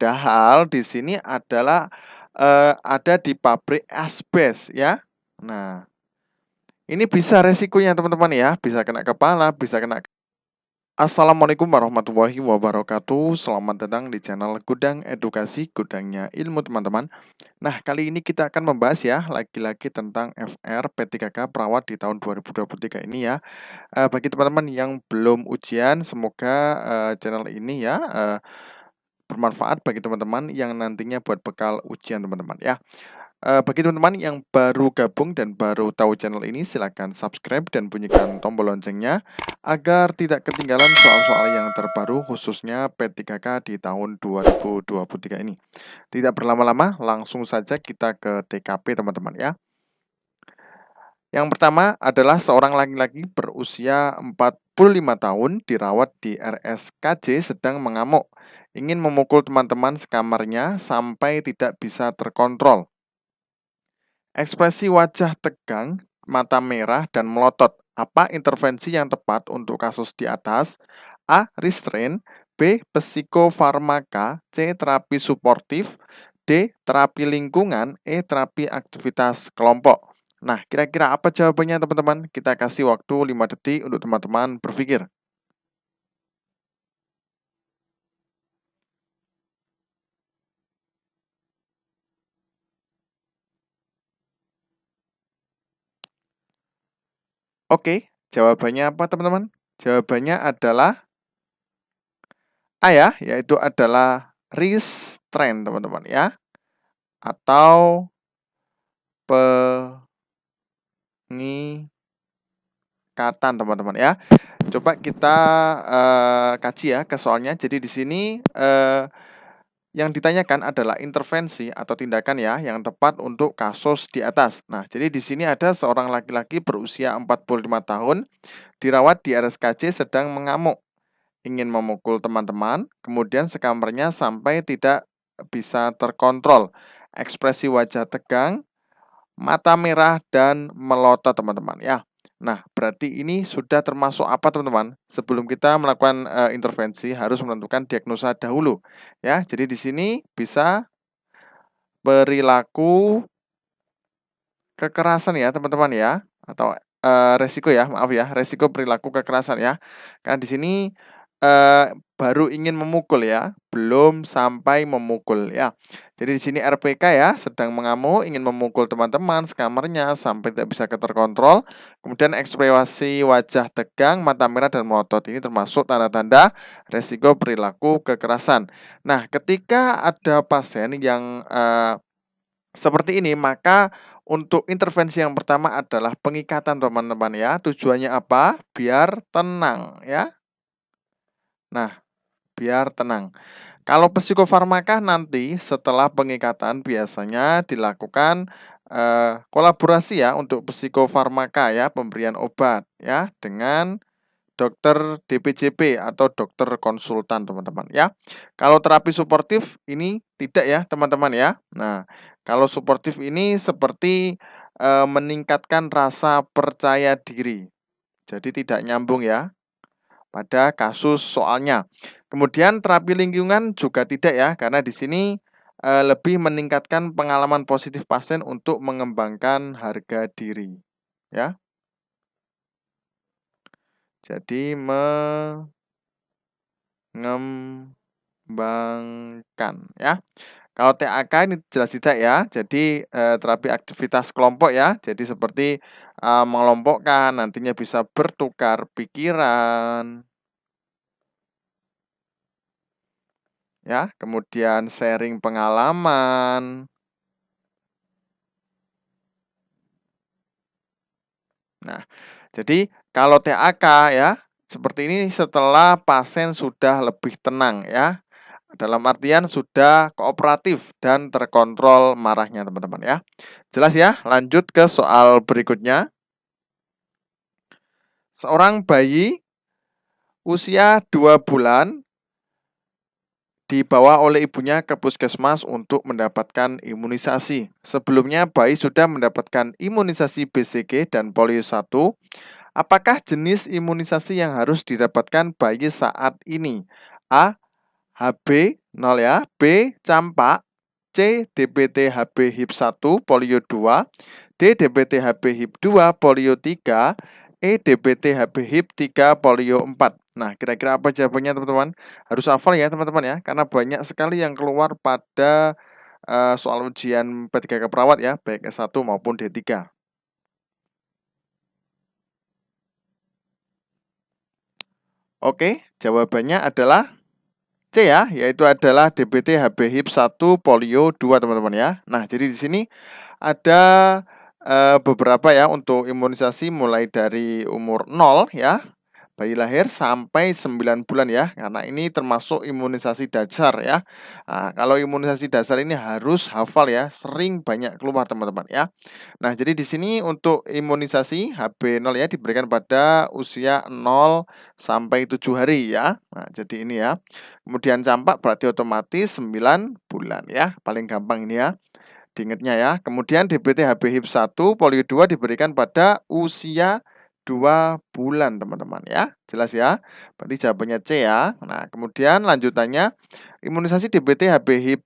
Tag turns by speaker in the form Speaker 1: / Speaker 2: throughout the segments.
Speaker 1: Padahal di sini adalah ada di pabrik asbes ya. Nah, ini bisa resikonya teman-teman ya, bisa kena kepala, bisa kena. Assalamualaikum warahmatullahi wabarakatuh. Selamat datang di channel Gudang Edukasi, gudangnya ilmu teman-teman. Nah, kali ini kita akan membahas ya lagi-lagi tentang FR P3K Perawat di tahun 2023 ini ya. Bagi teman-teman yang belum ujian, semoga channel ini ya bermanfaat bagi teman-teman yang nantinya buat bekal ujian teman-teman ya. Bagi teman-teman yang baru gabung dan baru tahu channel ini, silakan subscribe dan bunyikan tombol loncengnya agar tidak ketinggalan soal-soal yang terbaru khususnya P3K di tahun 2023 ini. Tidak berlama-lama, langsung saja kita ke TKP teman-teman ya. Yang pertama adalah seorang laki-laki berusia 45 tahun dirawat di RSKJ sedang mengamuk, ingin memukul teman-teman sekamarnya sampai tidak bisa terkontrol. Ekspresi wajah tegang, mata merah, dan melotot. Apa intervensi yang tepat untuk kasus di atas? A. Restrain. B. Psikofarmaka. C. Terapi suportif. D. Terapi lingkungan. E. Terapi aktivitas kelompok. Nah, kira-kira apa jawabannya teman-teman? Kita kasih waktu 5 detik untuk teman-teman berpikir. Oke, jawabannya apa teman-teman? Jawabannya adalah A ya, yaitu adalah restrain teman-teman ya. Atau pengikatan teman-teman ya. Coba kita kaji ya ke soalnya. Jadi di sini yang ditanyakan adalah intervensi atau tindakan ya yang tepat untuk kasus di atas. Nah, jadi di sini ada seorang laki-laki berusia 45 tahun dirawat di RSKJ sedang mengamuk, ingin memukul teman-teman, kemudian sekamarnya sampai tidak bisa terkontrol. Ekspresi wajah tegang, mata merah, dan melotot teman-teman ya. Nah, berarti ini sudah termasuk apa teman-teman? Sebelum kita melakukan intervensi harus menentukan diagnosa dahulu ya. Jadi di sini bisa perilaku kekerasan ya teman-teman ya, atau resiko ya, maaf ya, resiko perilaku kekerasan ya. Karena di sini baru ingin memukul ya, belum sampai memukul ya. Jadi di sini RPK ya, sedang mengamuk, ingin memukul teman-teman sekamarnya sampai tidak bisa terkontrol. Kemudian ekspresi wajah tegang, mata merah, dan melotot. Ini termasuk tanda-tanda resiko perilaku kekerasan. Nah, ketika ada pasien yang seperti ini, maka untuk intervensi yang pertama adalah pengikatan teman-teman ya. Tujuannya apa? Biar tenang ya. Nah, biar tenang. Kalau psikofarmaka nanti setelah pengikatan biasanya dilakukan kolaborasi ya untuk psikofarmaka ya, pemberian obat ya dengan dokter DPJP atau dokter konsultan teman-teman ya. Kalau terapi suportif ini tidak ya teman-teman ya. Nah, kalau suportif ini seperti meningkatkan rasa percaya diri. Jadi tidak nyambung ya pada kasus soalnya. Kemudian terapi lingkungan juga tidak ya, karena di sini lebih meningkatkan pengalaman positif pasien untuk mengembangkan harga diri ya. Jadi mengembangkan ya. Kalau TAK ini jelas tidak ya. Jadi terapi aktivitas kelompok ya. Jadi seperti mengelompokkan, nantinya bisa bertukar pikiran ya, kemudian sharing pengalaman. Nah, jadi kalau TAK ya, seperti ini setelah pasien sudah lebih tenang ya. Dalam artian sudah kooperatif dan terkontrol marahnya teman-teman ya. Jelas ya, lanjut ke soal berikutnya. Seorang bayi usia 2 bulan dibawa oleh ibunya ke puskesmas untuk mendapatkan imunisasi. Sebelumnya bayi sudah mendapatkan imunisasi BCG dan polio 1. Apakah jenis imunisasi yang harus didapatkan bayi saat ini? A. HB 0 ya, B campak, C DBT HB HIP 1 polio 2, D DBT HB HIP 2 polio 3, E DBT HB HIP 3 polio 4. Nah, kira-kira apa jawabannya teman-teman? Harus hafal ya teman-teman ya, karena banyak sekali yang keluar pada soal ujian P3K Perawat ya, baik S1 maupun D3. Oke, jawabannya adalah C ya, yaitu adalah DBT HB HIP 1 polio 2 teman-teman ya. Nah, jadi di sini ada beberapa ya untuk imunisasi mulai dari umur 0 ya, bayi lahir sampai 9 bulan ya, karena ini termasuk imunisasi dasar ya. Nah, kalau imunisasi dasar ini harus hafal ya, sering banyak keluar teman-teman ya. Nah, jadi di sini untuk imunisasi HB0 ya diberikan pada usia 0 sampai 7 hari ya. Nah, jadi ini ya. Kemudian campak berarti otomatis 9 bulan ya. Paling gampang ini ya. Diingatnya ya. Kemudian DBT HB HIP 1 polio 2 diberikan pada usia 2 bulan teman-teman ya. Jelas ya. Berarti jawabannya C ya. Nah, kemudian lanjutannya imunisasi DBT HB HIP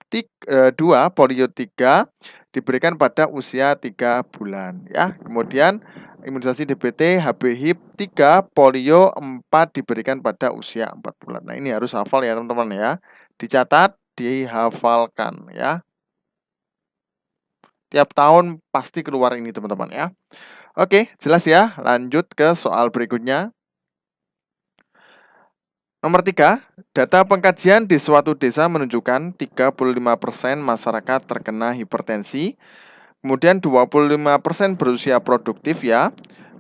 Speaker 1: 2 polio 3 diberikan pada usia 3 bulan ya. Kemudian imunisasi DBT HB HIP 3 polio 4 diberikan pada usia 4 bulan. Nah, ini harus hafal ya teman-teman ya. Dicatat, dihafalkan ya. Tiap tahun pasti keluar ini teman-teman ya. Oke, jelas ya. Lanjut ke soal berikutnya. Nomor 3, data pengkajian di suatu desa menunjukkan 35% masyarakat terkena hipertensi, kemudian 25% berusia produktif ya,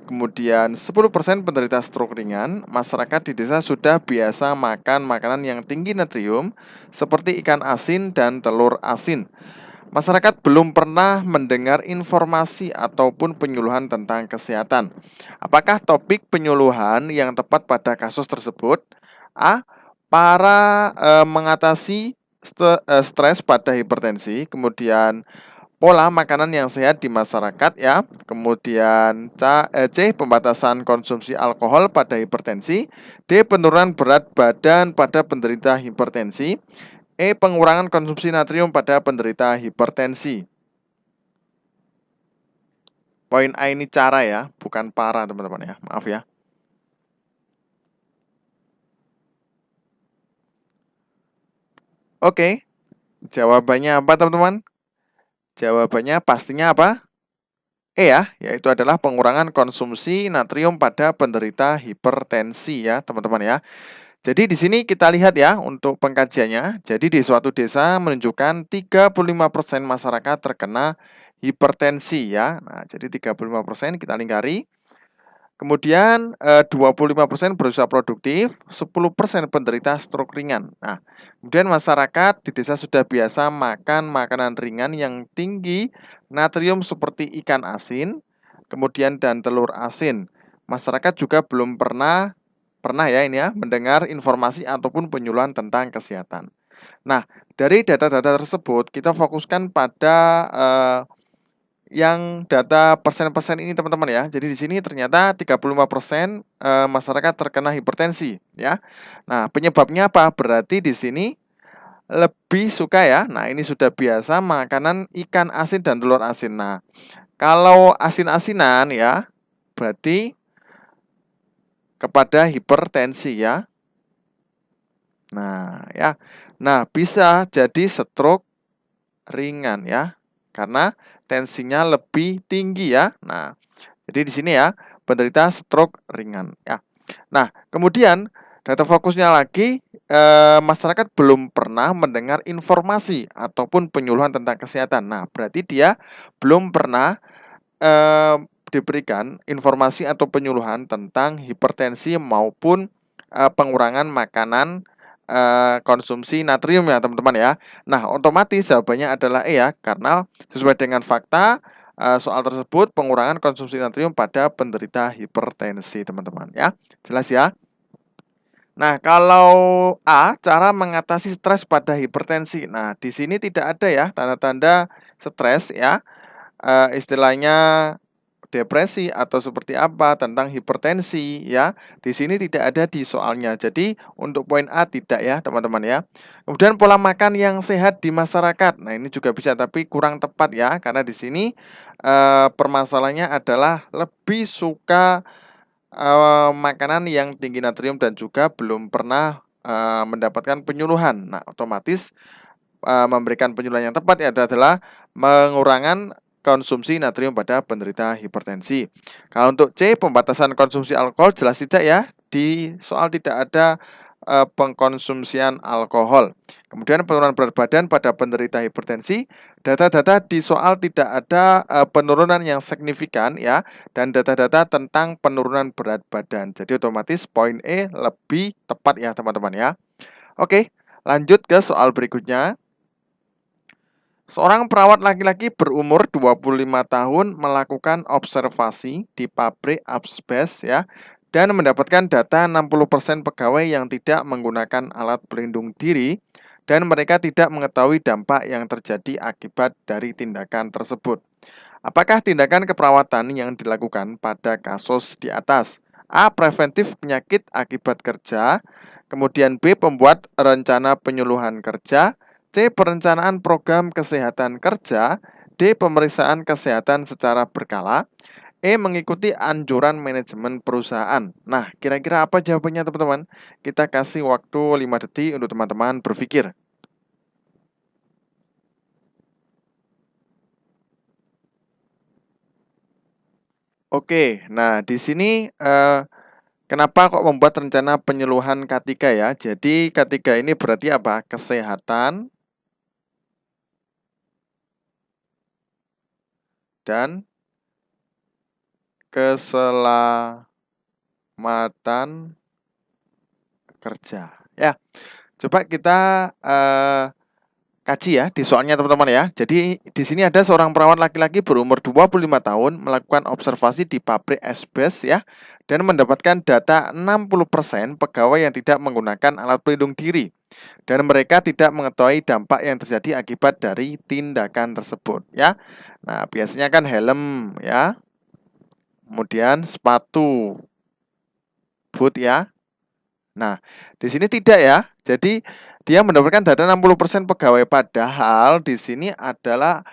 Speaker 1: kemudian 10% penderita stroke ringan. Masyarakat di desa sudah biasa makan makanan yang tinggi natrium seperti ikan asin dan telur asin. Masyarakat belum pernah mendengar informasi ataupun penyuluhan tentang kesehatan. Apakah topik penyuluhan yang tepat pada kasus tersebut? A. Mengatasi stres pada hipertensi, kemudian pola makanan yang sehat di masyarakat ya, kemudian C. Pembatasan konsumsi alkohol pada hipertensi, D. Penurunan berat badan pada penderita hipertensi, E. Pengurangan konsumsi natrium pada penderita hipertensi. Poin A ini cara ya, bukan para teman-teman ya, maaf ya. Oke, jawabannya apa teman-teman? Jawabannya pastinya apa? E ya, yaitu adalah pengurangan konsumsi natrium pada penderita hipertensi ya teman-teman ya. Jadi di sini kita lihat ya untuk pengkajiannya. Jadi di suatu desa menunjukkan 35% masyarakat terkena hipertensi ya. Nah, jadi 35% kita lingkari. Kemudian 25% berusia produktif, 10% penderita stroke ringan. Nah, kemudian masyarakat di desa sudah biasa makan makanan ringan yang tinggi natrium seperti ikan asin, kemudian dan telur asin. Masyarakat juga belum pernah ya ini ya mendengar informasi ataupun penyuluhan tentang kesehatan. Nah, dari data-data tersebut kita fokuskan pada yang data persen-persen ini teman-teman ya. Jadi di sini ternyata 35% masyarakat terkena hipertensi ya. Nah, penyebabnya apa? Berarti di sini lebih suka ya. Nah, ini sudah biasa makanan ikan asin dan telur asin. Nah, kalau asin-asinan ya berarti kepada hipertensi ya. Nah, ya. Nah, bisa jadi stroke ringan ya. Karena tensinya lebih tinggi ya. Nah, jadi di sini ya, penderita stroke ringan ya. Nah, kemudian data fokusnya lagi masyarakat belum pernah mendengar informasi ataupun penyuluhan tentang kesehatan. Nah, berarti dia belum pernah diberikan informasi atau penyuluhan tentang hipertensi maupun pengurangan makanan konsumsi natrium ya teman-teman ya. Nah, otomatis jawabannya adalah E ya, karena sesuai dengan fakta soal tersebut pengurangan konsumsi natrium pada penderita hipertensi teman-teman ya. Jelas ya? Nah, kalau A, cara mengatasi stres pada hipertensi. Nah, di sini tidak ada ya tanda-tanda stres ya. Istilahnya depresi atau seperti apa, tentang hipertensi ya. Di sini tidak ada di soalnya. Jadi untuk poin A tidak ya, teman-teman ya. Kemudian pola makan yang sehat di masyarakat. Nah, ini juga bisa tapi kurang tepat ya, karena di sini permasalahannya adalah lebih suka makanan yang tinggi natrium dan juga belum pernah mendapatkan penyuluhan. Nah, otomatis memberikan penyuluhan yang tepat ya adalah mengurangan konsumsi natrium pada penderita hipertensi. Kalau untuk C, pembatasan konsumsi alkohol jelas tidak ya. Di soal tidak ada pengkonsumsian alkohol. Kemudian penurunan berat badan pada penderita hipertensi, data-data di soal tidak ada penurunan yang signifikan ya, dan data-data tentang penurunan berat badan. Jadi otomatis poin E lebih tepat ya teman-teman ya. Oke, lanjut ke soal berikutnya. Seorang perawat laki-laki berumur 25 tahun melakukan observasi di pabrik asbes ya, dan mendapatkan data 60% pegawai yang tidak menggunakan alat pelindung diri dan mereka tidak mengetahui dampak yang terjadi akibat dari tindakan tersebut. Apakah tindakan keperawatan yang dilakukan pada kasus di atas? A. Preventif penyakit akibat kerja. Kemudian B. Pembuat rencana penyuluhan kerja. C. Perencanaan program kesehatan kerja. D. Pemeriksaan kesehatan secara berkala. E. Mengikuti anjuran manajemen perusahaan. Nah, kira-kira apa jawabannya teman-teman? Kita kasih waktu 5 detik untuk teman-teman berpikir. Oke, nah di sini kenapa kok membuat rencana penyuluhan K3 ya? Jadi K3 ini berarti apa? Kesehatan dan keselamatan kerja. Ya, coba kita kaji ya di soalnya teman-teman ya. Jadi di sini ada seorang perawat laki-laki berumur 25 tahun melakukan observasi di pabrik asbes ya, dan mendapatkan data 60% pegawai yang tidak menggunakan alat pelindung diri dan mereka tidak mengetahui dampak yang terjadi akibat dari tindakan tersebut ya. Nah, biasanya kan helm ya, kemudian sepatu, boot ya. Nah, di sini tidak ya. Jadi dia mendapatkan data 60% pegawai padahal di sini adalah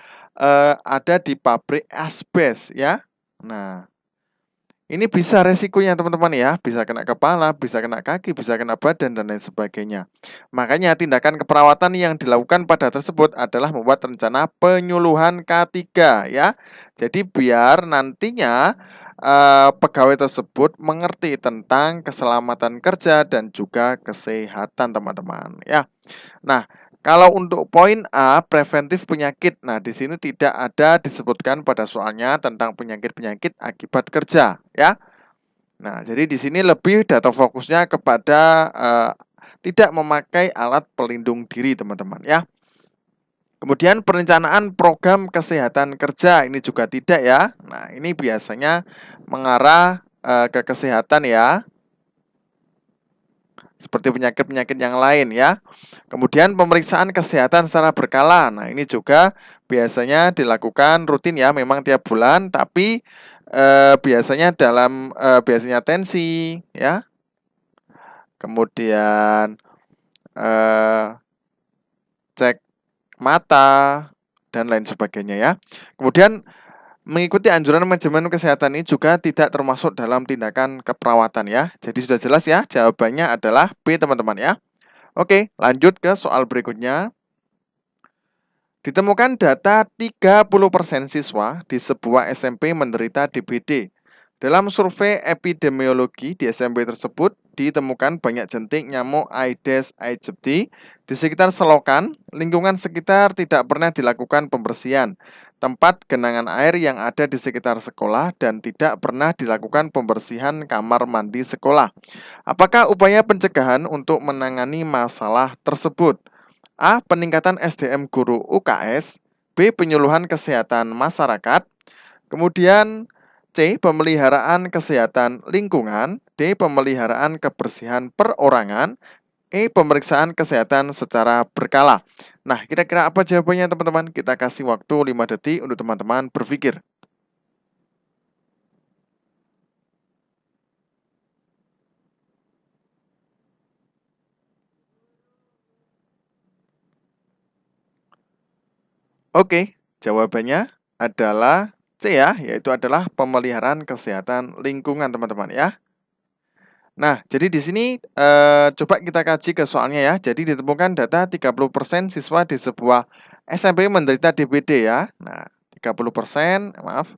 Speaker 1: ada di pabrik asbes ya. Nah, ini bisa resikonya teman-teman ya, bisa kena kepala, bisa kena kaki, bisa kena badan dan lain sebagainya. Makanya tindakan keperawatan yang dilakukan pada tersebut adalah membuat rencana penyuluhan K3 ya. Jadi biar nantinya pegawai tersebut mengerti tentang keselamatan kerja dan juga kesehatan teman-teman ya. Nah, kalau untuk poin A, preventif penyakit. Nah, di sini tidak ada disebutkan pada soalnya tentang penyakit-penyakit akibat kerja, ya. Nah, jadi di sini lebih data fokusnya kepada tidak memakai alat pelindung diri, teman-teman, ya. Kemudian perencanaan program kesehatan kerja ini juga tidak ya. Nah, ini biasanya mengarah ke kesehatan ya, seperti penyakit-penyakit yang lain ya. Kemudian pemeriksaan kesehatan secara berkala. Nah, ini juga biasanya dilakukan rutin ya, memang tiap bulan, tapi biasanya dalam biasanya tensi ya. Kemudian cek mata dan lain sebagainya ya. Kemudian mengikuti anjuran manajemen kesehatan ini juga tidak termasuk dalam tindakan keperawatan ya. Jadi sudah jelas ya, jawabannya adalah B teman-teman ya. Oke, lanjut ke soal berikutnya. Ditemukan data 30% siswa di sebuah SMP menderita DBD. Dalam survei epidemiologi di SMP tersebut, ditemukan banyak jentik nyamuk Aedes aegypti di sekitar selokan, lingkungan sekitar tidak pernah dilakukan pembersihan, tempat genangan air yang ada di sekitar sekolah, dan tidak pernah dilakukan pembersihan kamar mandi sekolah. Apakah upaya pencegahan untuk menangani masalah tersebut? A. Peningkatan SDM guru UKS. B. Penyuluhan kesehatan masyarakat. Kemudian C. Pemeliharaan kesehatan lingkungan. D. Pemeliharaan kebersihan perorangan. E. Pemeriksaan kesehatan secara berkala. Nah, kira-kira apa jawabannya teman-teman? Kita kasih waktu 5 detik untuk teman-teman berpikir. Oke, jawabannya adalah C ya, yaitu adalah pemeliharaan kesehatan lingkungan teman-teman ya. Nah, jadi di sini coba kita kaji ke soalnya ya. Jadi ditemukan data 30% siswa di sebuah SMP menderita DBD ya. Nah, 30%, maaf,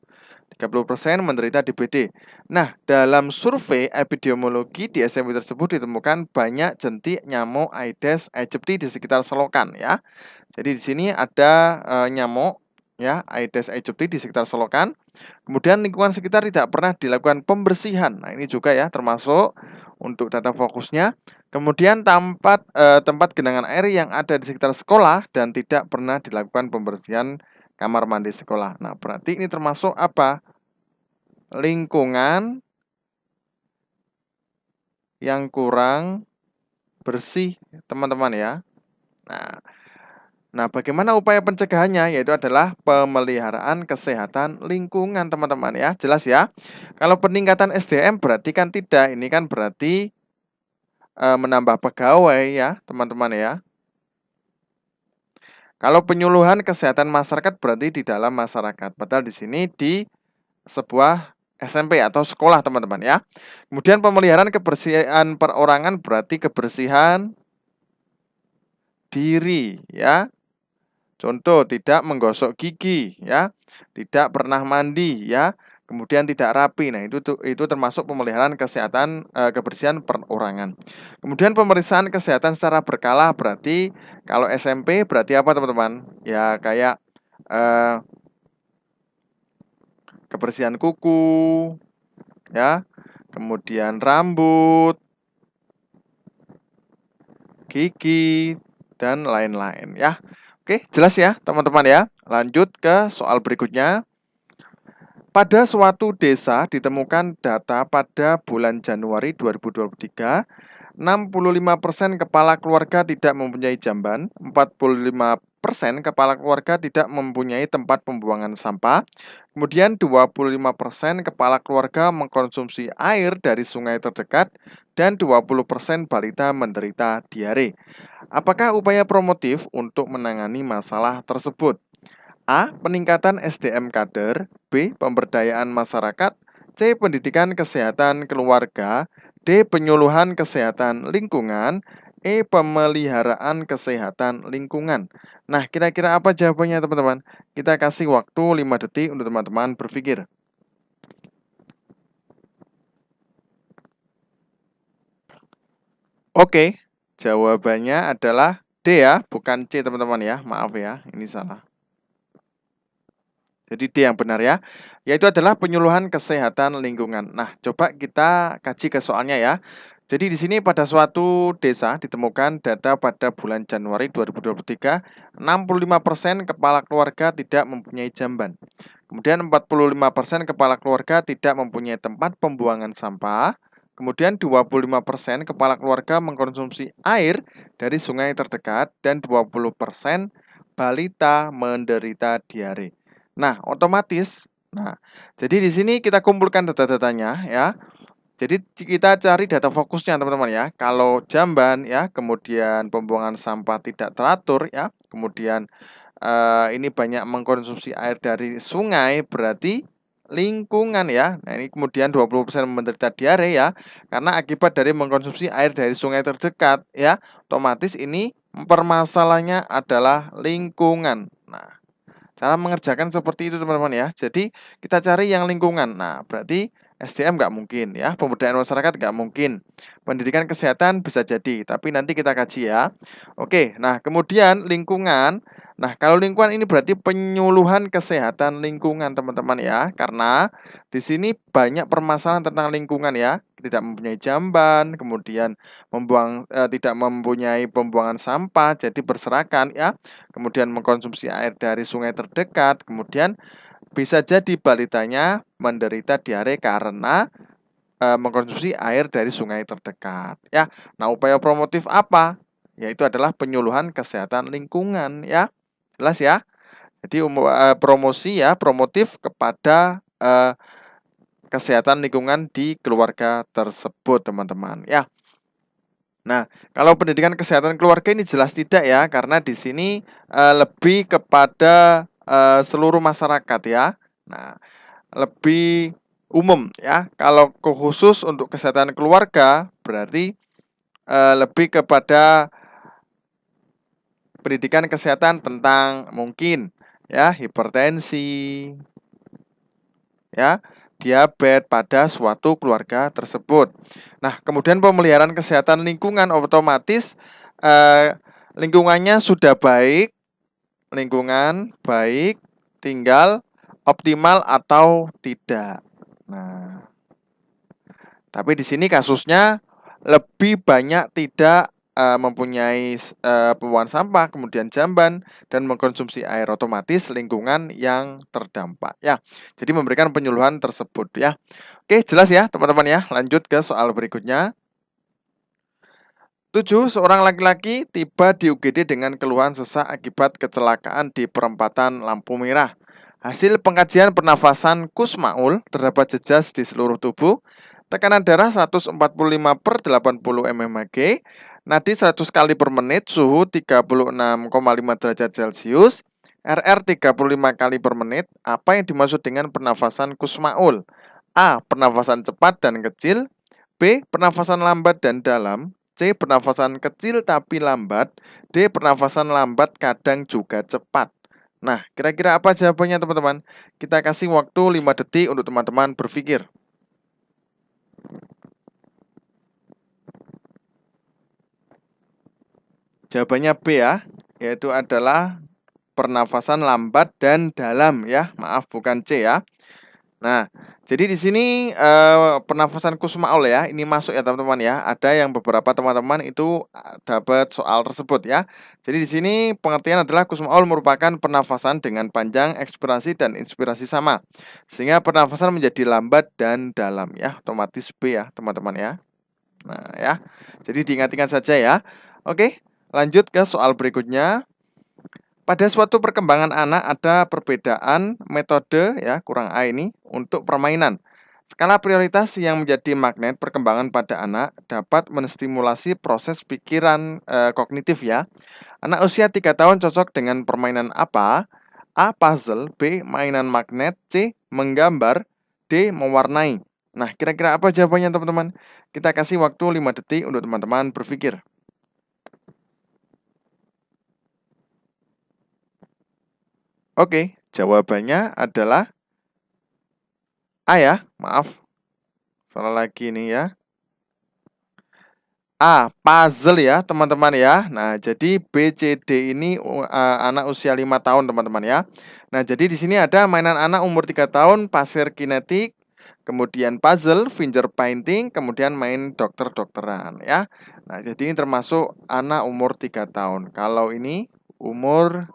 Speaker 1: 30% menderita DBD. Nah, dalam survei epidemiologi di SMP tersebut ditemukan banyak jentik nyamuk Aedes aegypti di sekitar selokan ya. Jadi di sini ada nyamuk ya, Aedes aegypti di sekitar selokan. Kemudian lingkungan sekitar tidak pernah dilakukan pembersihan. Nah, ini juga ya termasuk untuk data fokusnya. Kemudian tempat genangan air yang ada di sekitar sekolah dan tidak pernah dilakukan pembersihan kamar mandi sekolah. Nah, berarti ini termasuk apa? Lingkungan yang kurang bersih, teman-teman ya. Nah, bagaimana upaya pencegahannya? Yaitu adalah pemeliharaan kesehatan lingkungan, teman-teman ya. Jelas ya. Kalau peningkatan SDM berarti kan tidak. Ini kan berarti menambah pegawai ya, teman-teman ya. Kalau penyuluhan kesehatan masyarakat berarti di dalam masyarakat. Padahal di sini di sebuah SMP atau sekolah, teman-teman ya. Kemudian pemeliharaan kebersihan perorangan berarti kebersihan diri ya. Contoh, tidak menggosok gigi ya, tidak pernah mandi ya, kemudian tidak rapi. Nah, itu termasuk pemeliharaan kesehatan kebersihan perorangan. Kemudian pemeriksaan kesehatan secara berkala berarti kalau SMP berarti apa, teman-teman? Ya, kayak kebersihan kuku ya, kemudian rambut, gigi dan lain-lain ya. Oke, jelas ya, teman-teman ya. Lanjut ke soal berikutnya. Pada suatu desa ditemukan data pada bulan Januari 2023, 65% kepala keluarga tidak mempunyai jamban, 45% kepala keluarga tidak mempunyai tempat pembuangan sampah, kemudian 25% kepala keluarga mengkonsumsi air dari sungai terdekat, dan 20% balita menderita diare. Apakah upaya promotif untuk menangani masalah tersebut? A. Peningkatan SDM kader. B. Pemberdayaan masyarakat. C. Pendidikan kesehatan keluarga. D. Penyuluhan kesehatan lingkungan. E. Pemeliharaan kesehatan lingkungan. Nah, kira-kira apa jawabannya, teman-teman? Kita kasih waktu 5 detik untuk teman-teman berpikir. Oke, jawabannya adalah D ya, bukan C, teman-teman ya. Maaf ya, ini salah. Jadi D yang benar ya, yaitu adalah penyuluhan kesehatan lingkungan. Nah, coba kita kaji ke soalnya ya. Jadi di sini pada suatu desa ditemukan data pada bulan Januari 2023, 65% kepala keluarga tidak mempunyai jamban. Kemudian 45% kepala keluarga tidak mempunyai tempat pembuangan sampah. Kemudian 25% kepala keluarga mengkonsumsi air dari sungai terdekat dan 20% balita menderita diare. Nah, otomatis, jadi di sini kita kumpulkan data-datanya ya. Jadi kita cari data fokusnya, teman-teman ya. Kalau jamban ya, kemudian pembuangan sampah tidak teratur ya, kemudian ini banyak mengkonsumsi air dari sungai, berarti lingkungan ya. Nah, ini kemudian 20% menderita diare ya, karena akibat dari mengkonsumsi air dari sungai terdekat ya. Otomatis ini permasalahannya adalah lingkungan. Nah, cara mengerjakan seperti itu, teman-teman ya. Jadi kita cari yang lingkungan. Nah, berarti SDM nggak mungkin ya, pemberdayaan masyarakat nggak mungkin. Pendidikan kesehatan bisa jadi, tapi nanti kita kaji ya. Oke, nah kemudian lingkungan. Nah, kalau lingkungan ini berarti penyuluhan kesehatan lingkungan, teman-teman ya. Karena di sini banyak permasalahan tentang lingkungan ya. Tidak mempunyai jamban, kemudian tidak mempunyai pembuangan sampah, jadi berserakan ya. Kemudian mengkonsumsi air dari sungai terdekat, kemudian bisa jadi balitanya menderita diare karena mengkonsumsi air dari sungai terdekat ya. Nah, upaya promotif apa? Yaitu adalah penyuluhan kesehatan lingkungan ya. Jelas ya? Jadi promosi ya, promotif kepada kesehatan lingkungan di keluarga tersebut, teman-teman ya. Nah, kalau pendidikan kesehatan keluarga ini jelas tidak ya, karena di sini lebih kepada seluruh masyarakat ya. Nah, lebih umum ya. Kalau khusus untuk kesehatan keluarga berarti lebih kepada pendidikan kesehatan tentang mungkin ya hipertensi, ya, diabetes pada suatu keluarga tersebut. Nah, kemudian pemeliharaan kesehatan lingkungan otomatis lingkungannya sudah baik, lingkungan baik, tinggal optimal atau tidak. Nah, tapi di sini kasusnya lebih banyak tidak mempunyai pembuangan sampah, kemudian jamban dan mengkonsumsi air, otomatis lingkungan yang terdampak ya. Jadi memberikan penyuluhan tersebut ya. Oke, jelas ya teman-teman ya. Lanjut ke soal berikutnya. 7. Seorang laki-laki tiba di UGD dengan keluhan sesak akibat kecelakaan di perempatan lampu merah. Hasil pengkajian pernafasan Kusmaul, terdapat jejas di seluruh tubuh, tekanan darah 145/80 mmHg, nadi 100 kali per menit, suhu 36,5 derajat Celcius, RR 35 kali per menit. Apa yang dimaksud dengan pernafasan Kusmaul? A. Pernafasan cepat dan kecil. B. Pernafasan lambat dan dalam. C. Pernafasan kecil tapi lambat. D. Pernafasan lambat kadang juga cepat. Nah, kira-kira apa jawabannya teman-teman? Kita kasih waktu 5 detik untuk teman-teman berpikir. Jawabannya B ya, yaitu adalah pernafasan lambat dan dalam ya. Maaf, bukan C ya. Nah, jadi di sini pernafasan Kusmaul ya, ini masuk ya teman-teman ya. Ada yang beberapa teman-teman itu dapat soal tersebut ya. Jadi di sini pengertian adalah Kusmaul merupakan pernafasan dengan panjang ekspirasi dan inspirasi sama, sehingga pernafasan menjadi lambat dan dalam ya. Otomatis B ya teman-teman ya. Nah ya, jadi diingat-ingat saja ya. Oke, lanjut ke soal berikutnya. Pada suatu perkembangan anak ada perbedaan metode ya, kurang A ini, untuk permainan. Skala prioritas yang menjadi magnet perkembangan pada anak dapat menstimulasi proses pikiran kognitif ya. Anak usia 3 tahun cocok dengan permainan apa? A. Puzzle. B. Mainan magnet. C. Menggambar. D. Mewarnai. Nah, kira-kira apa jawabannya teman-teman? Kita kasih waktu 5 detik untuk teman-teman berpikir. Oke, jawabannya adalah A ya, maaf. Salah lagi ini ya. A, puzzle ya teman-teman ya. Nah, jadi B, C, D ini anak usia 5 tahun teman-teman ya. Nah, jadi di sini ada mainan anak umur 3 tahun, pasir kinetik, kemudian puzzle, finger painting, kemudian main dokter-dokteran ya. Nah, jadi ini termasuk anak umur 3 tahun. Kalau ini umur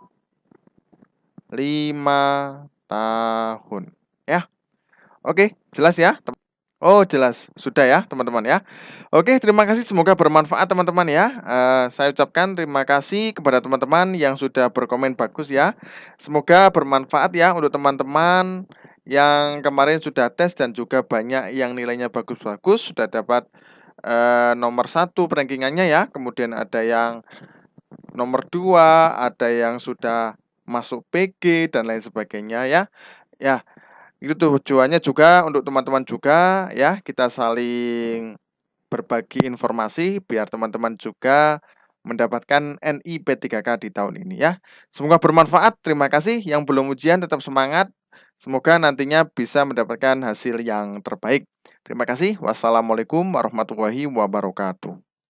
Speaker 1: 5 tahun ya. Oke, jelas ya? Oh, jelas. Sudah ya, teman-teman ya. Oke, terima kasih. Semoga bermanfaat, teman-teman ya. Saya ucapkan terima kasih kepada teman-teman yang sudah berkomen bagus ya. Semoga bermanfaat ya untuk teman-teman yang kemarin sudah tes dan juga banyak yang nilainya bagus-bagus, sudah dapat nomor 1 rankingannya ya. Kemudian ada yang nomor 2, ada yang sudah masuk PG dan lain sebagainya ya. Ya, itu tujuannya juga untuk teman-teman juga ya, kita saling berbagi informasi biar teman-teman juga mendapatkan NIP 3K di tahun ini ya. Semoga bermanfaat. Terima kasih. Yang belum ujian tetap semangat. Semoga nantinya bisa mendapatkan hasil yang terbaik. Terima kasih. Wassalamualaikum warahmatullahi wabarakatuh.